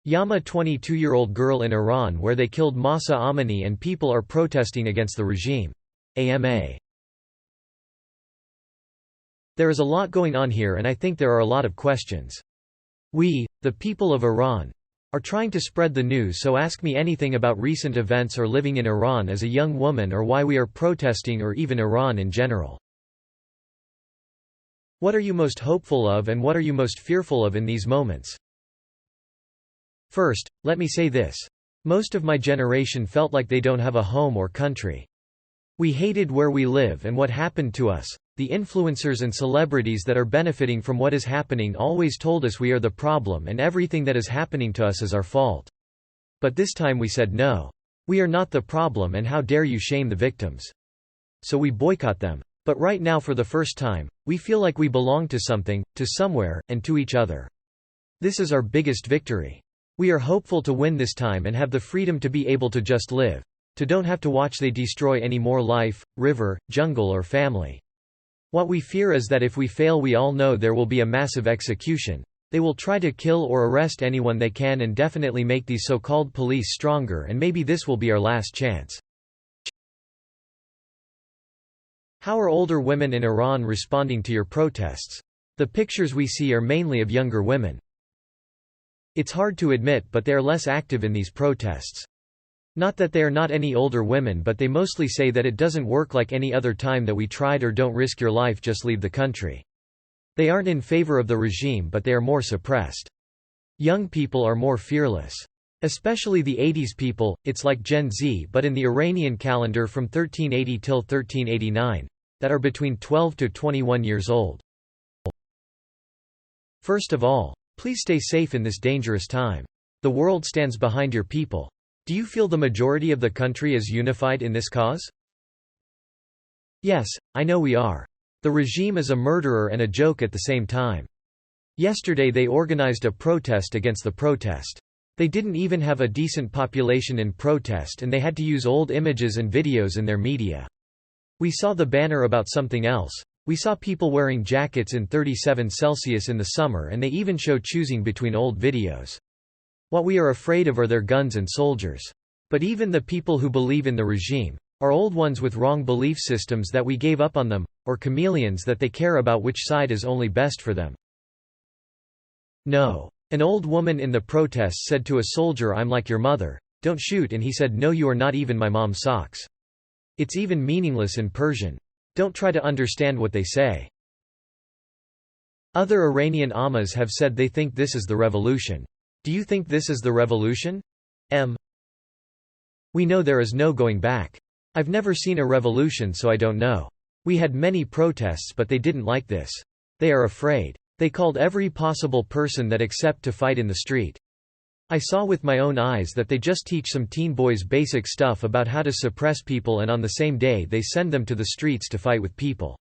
IamA 22-year-old girl in Iran where they killed Mahsa Amini and people are protesting against the regime. IamA. There is a lot going on here and I think there are a lot of questions. We, the people of Iran, are trying to spread the news, so ask me anything about recent events or living in Iran as a young woman or why we are protesting or even Iran in general. What are you most hopeful of and what are you most fearful of in these moments? First, let me say this. Most of my generation felt like they don't have a home or country. We hated where we live and what happened to us. The influencers and celebrities that are benefiting from what is happening always told us we are the problem and everything that is happening to us is our fault. But this time we said no. We are not the problem and how dare you shame the victims. So we boycott them. But right now for the first time, we feel like we belong to something, to somewhere, and to each other. This is our biggest victory. We are hopeful to win this time and have the freedom to be able to just live. To don't have to watch they destroy any more life, river, jungle or family. What we fear is that if we fail we all know there will be a massive execution. They will try to kill or arrest anyone they can and definitely make these so-called police stronger and maybe this will be our last chance. How are older women in Iran responding to your protests? The pictures we see are mainly of younger women. It's hard to admit but they are less active in these protests. Not that they are not any older women but they mostly say that it doesn't work like any other time that we tried or don't risk your life just leave the country. They aren't in favor of the regime but they are more suppressed. Young people are more fearless. Especially the 80s people, it's like Gen Z but in the Iranian calendar from 1380 till 1389. That are between 12 to 21 years old. First of all, please stay safe in this dangerous time. The world stands behind your people. Do you feel the majority of the country is unified in this cause? Yes, I know we are. The regime is a murderer and a joke at the same time. Yesterday they organized a protest against the protest. They didn't even have a decent population in protest and they had to use old images and videos in their media. We saw the banner about something else. We saw people wearing jackets in 37 Celsius in the summer and they even show choosing between old videos. What we are afraid of are their guns and soldiers. But even the people who believe in the regime are old ones with wrong belief systems that we gave up on them, or chameleons that they care about which side is only best for them. No. An old woman in the protests said to a soldier, "I'm like your mother. Don't shoot," and he said, "No, you are not even my mom's socks." It's even meaningless in Persian. Don't try to understand what they say. Other Iranian IamAs have said they think this is the revolution. Do you think this is the revolution? We know there is no going back. I've never seen a revolution so I don't know. We had many protests but they didn't like this. They are afraid. They called every possible person that except to fight in the street. I saw with my own eyes that they just teach some teen boys basic stuff about how to suppress people and on the same day they send them to the streets to fight with people.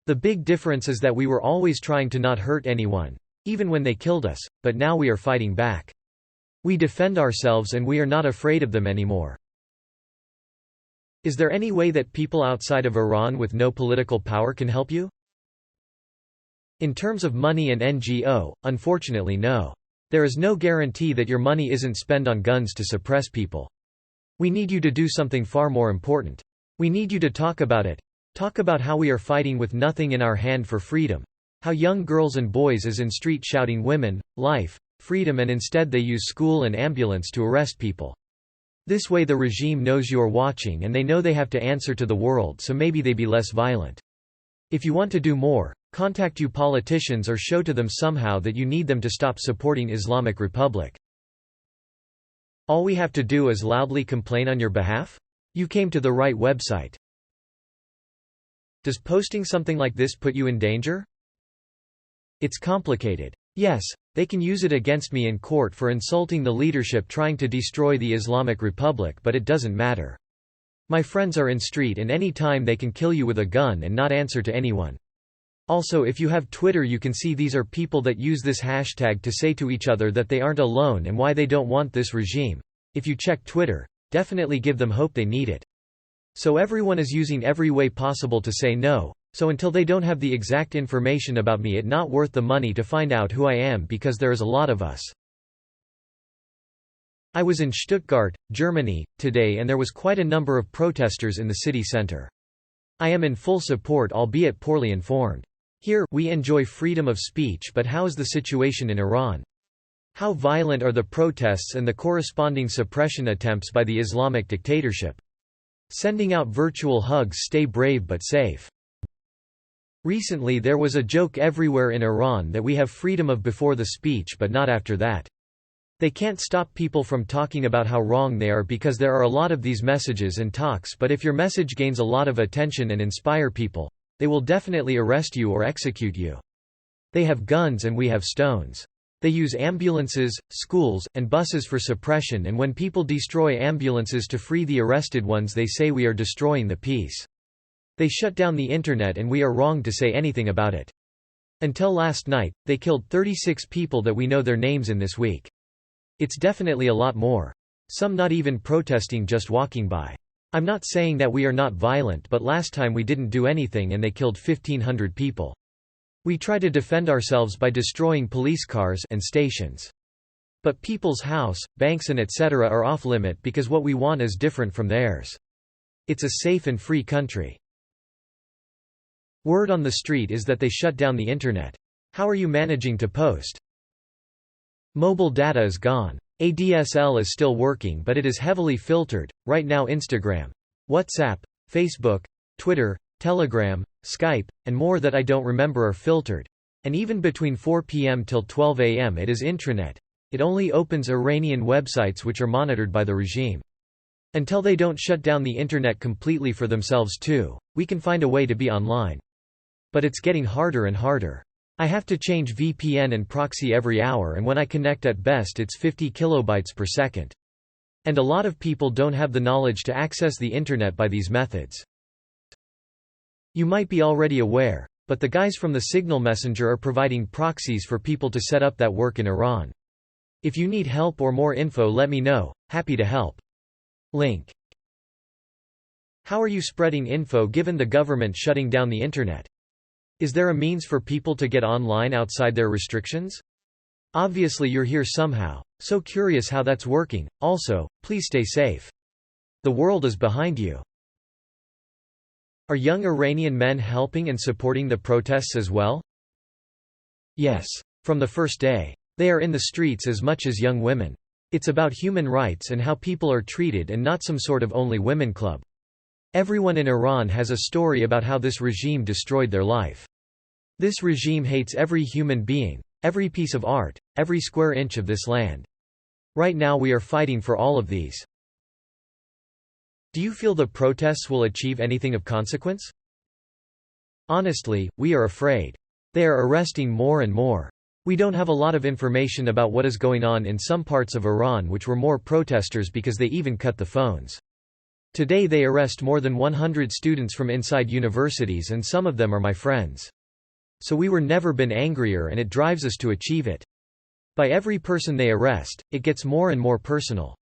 The big difference is that we were always trying to not hurt anyone, even when they killed us, but now we are fighting back. We defend ourselves and we are not afraid of them anymore. Is there any way that people outside of Iran with no political power can help you? In terms of money and NGO, unfortunately no. There is no guarantee that your money isn't spent on guns to suppress people. We need you to do something far more important. We need you to talk about it. Talk about how we are fighting with nothing in our hand for freedom. How young girls and boys is in street shouting women, life, freedom and instead they use school and ambulance to arrest people. This way the regime knows you are watching and they know they have to answer to the world so maybe they be less violent. If you want to do more, contact you politicians or show to them somehow that you need them to stop supporting Islamic Republic. All we have to do is loudly complain on your behalf? You came to the right website. Does posting something like this put you in danger? It's complicated. Yes, they can use it against me in court for insulting the leadership trying to destroy the Islamic Republic but it doesn't matter. My friends are in street and any time they can kill you with a gun and not answer to anyone. Also if you have Twitter you can see these are people that use this hashtag to say to each other that they aren't alone and why they don't want this regime. If you check Twitter, definitely give them hope they need it. So everyone is using every way possible to say no, so until they don't have the exact information about me it's not worth the money to find out who I am because there is a lot of us. I was in Stuttgart, Germany, today and there was quite a number of protesters in the city center. I am in full support, albeit poorly informed. Here, we enjoy freedom of speech, but how is the situation in Iran? How violent are the protests and the corresponding suppression attempts by the Islamic dictatorship? Sending out virtual hugs, stay brave but safe. Recently there was a joke everywhere in Iran that we have freedom of before the speech but not after that. They can't stop people from talking about how wrong they are because there are a lot of these messages and talks, but if your message gains a lot of attention and inspire people, they will definitely arrest you or execute you. They have guns and we have stones. They use ambulances, schools, and buses for suppression, and when people destroy ambulances to free the arrested ones they say we are destroying the peace. They shut down the internet and we are wrong to say anything about it. Until last night, they killed 36 people that we know their names in this week. It's definitely a lot more. Some not even protesting, just walking by. I'm not saying that we are not violent, but last time we didn't do anything and they killed 1,500 people. We try to defend ourselves by destroying police cars and stations. But people's house, banks and etc. are off limit because what we want is different from theirs. It's a safe and free country. Word on the street is that they shut down the internet. How are you managing to post? Mobile data is gone. ADSL is still working but it is heavily filtered. Right now Instagram, WhatsApp, Facebook, Twitter, Telegram, Skype, and more that I don't remember are filtered. And even between 4 p.m. till 12 a.m. it is intranet. It only opens Iranian websites which are monitored by the regime. Until they don't shut down the internet completely for themselves too, we can find a way to be online. But it's getting harder and harder. I have to change VPN and proxy every hour, and when I connect at best it's 50 kilobytes per second. And a lot of people don't have the knowledge to access the internet by these methods. You might be already aware, but the guys from the Signal Messenger are providing proxies for people to set up that work in Iran. If you need help or more info, let me know, happy to help. Link. How are you spreading info given the government shutting down the internet? Is there a means for people to get online outside their restrictions? Obviously you're here somehow, so curious how that's working. Also, please stay safe. The world is behind you. Are young Iranian men helping and supporting the protests as well? Yes. From the first day. They are in the streets as much as young women. It's about human rights and how people are treated and not some sort of only women club. Everyone in Iran has a story about how this regime destroyed their life. This regime hates every human being, every piece of art, every square inch of this land. Right now we are fighting for all of these. Do you feel the protests will achieve anything of consequence? Honestly, we are afraid. They are arresting more and more. We don't have a lot of information about what is going on in some parts of Iran which were more protesters because they even cut the phones. Today they arrest more than 100 students from inside universities and some of them are my friends. So we were never been angrier and it drives us to achieve it. By every person they arrest, it gets more and more personal.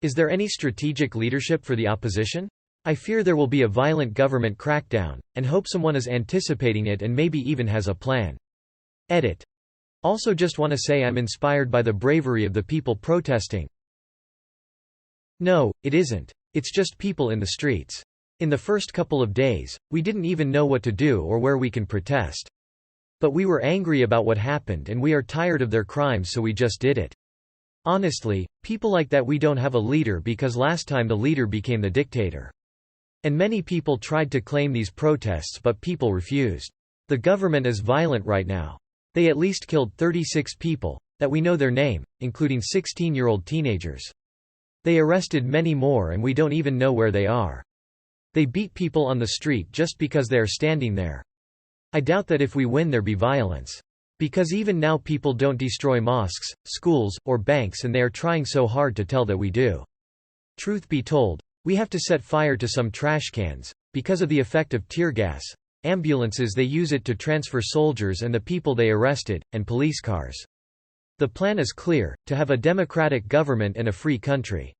Is there any strategic leadership for the opposition? I fear there will be a violent government crackdown, and hope someone is anticipating it and maybe even has a plan. Edit. Also just want to say I'm inspired by the bravery of the people protesting. No, it isn't. It's just people in the streets. In the first couple of days, we didn't even know what to do or where we can protest. But we were angry about what happened and we are tired of their crimes, so we just did it. Honestly, people like that, we don't have a leader because last time the leader became the dictator. And many people tried to claim these protests but people refused. The government is violent right now. They at least killed 36 people, that we know their name, including 16-year-old teenagers. They arrested many more and we don't even know where they are. They beat people on the street just because they are standing there. I doubt that if we win there be violence. Because even now people don't destroy mosques, schools, or banks, and they are trying so hard to tell that we do. Truth be told, we have to set fire to some trash cans. Because of the effect of tear gas, ambulances, they use it to transfer soldiers and the people they arrested, and police cars. The plan is clear, to have a democratic government and a free country.